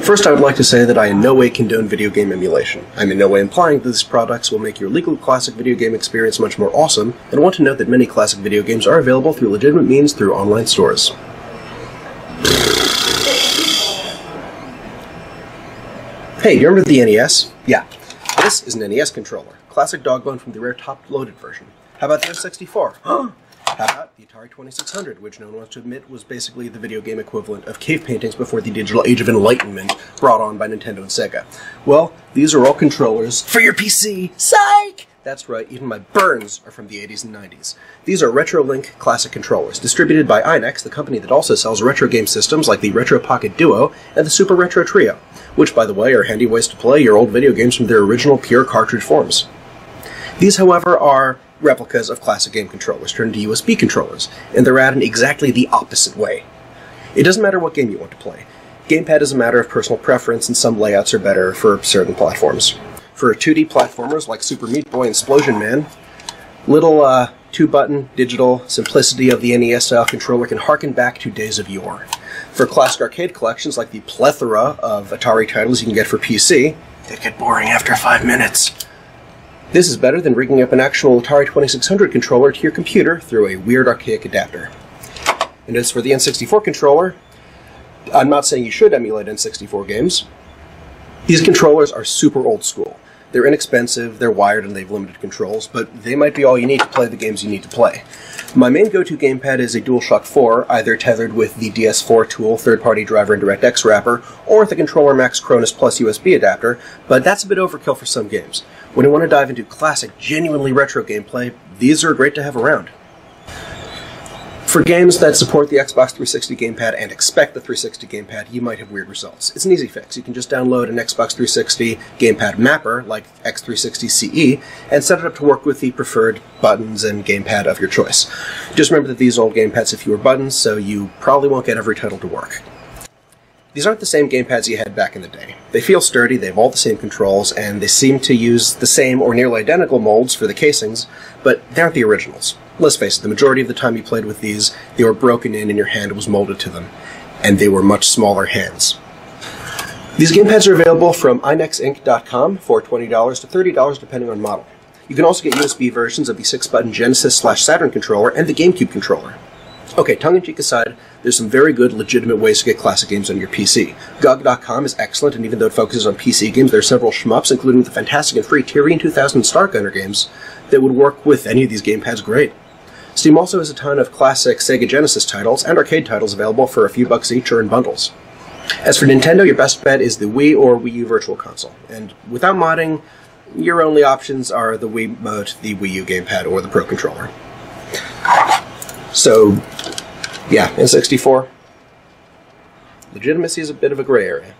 First, I would like to say that I in no way condone video game emulation. I'm in no way implying that these products will make your legal classic video game experience much more awesome, and I want to note that many classic video games are available through legitimate means through online stores. Hey, you remember the NES? Yeah. This is an NES controller. Classic dogbone from the rare top-loaded version. How about the N64? How about the Atari 2600, which no one wants to admit was basically the video game equivalent of cave paintings before the digital age of enlightenment brought on by Nintendo and Sega? Well, these are all controllers for your PC. Psych! That's right, even my burns are from the 80s and 90s. These are Retrolink classic controllers, distributed by Innex, the company that also sells retro game systems like the Retro Pocket Duo and the Super Retro Trio, which, by the way, are handy ways to play your old video games from their original pure cartridge forms. These, however, are replicas of classic game controllers turned into USB controllers, and they're at in exactly the opposite way. It doesn't matter what game you want to play. Gamepad is a matter of personal preference, and some layouts are better for certain platforms. For 2D platformers like Super Meat Boy and Splosion Man, little 2-button digital simplicity of the NES-style controller can harken back to days of yore. For classic arcade collections like the plethora of Atari titles you can get for PC, they get boring after 5 minutes. This is better than rigging up an actual Atari 2600 controller to your computer through a weird archaic adapter. And as for the N64 controller, I'm not saying you should emulate N64 games. These controllers are super old school. They're inexpensive, they're wired, and they have limited controls, but they might be all you need to play the games you need to play. My main go-to gamepad is a DualShock 4, either tethered with the DS4 tool, third-party driver and DirectX wrapper, or with the Controller Max Cronus Plus USB adapter, but that's a bit overkill for some games. When you want to dive into classic, genuinely retro gameplay, these are great to have around. For games that support the Xbox 360 gamepad and expect the 360 gamepad, you might have weird results. It's an easy fix. You can just download an Xbox 360 gamepad mapper, like X360 CE, and set it up to work with the preferred buttons and gamepad of your choice. Just remember that these old gamepads have fewer buttons, so you probably won't get every title to work. These aren't the same gamepads you had back in the day. They feel sturdy, they have all the same controls, and they seem to use the same or nearly identical molds for the casings, but they aren't the originals. Let's face it, the majority of the time you played with these, they were broken in and your hand was molded to them, and they were much smaller hands. These gamepads are available from InnexInc.com for $20 to $30 depending on model. You can also get USB versions of the 6-button Genesis/Saturn controller and the GameCube controller. Okay, tongue-in-cheek aside, there's some very good, legitimate ways to get classic games on your PC. GOG.com is excellent, and even though it focuses on PC games, there are several shmups, including the fantastic and free Tyrian 2000 Star Gunner games, that would work with any of these gamepads great. Steam also has a ton of classic Sega Genesis titles and arcade titles available for a few bucks each or in bundles. As for Nintendo, your best bet is the Wii or Wii U Virtual Console, and without modding, your only options are the Wii Mote, the Wii U gamepad, or the Pro Controller. So, yeah, N64, legitimacy is a bit of a gray area.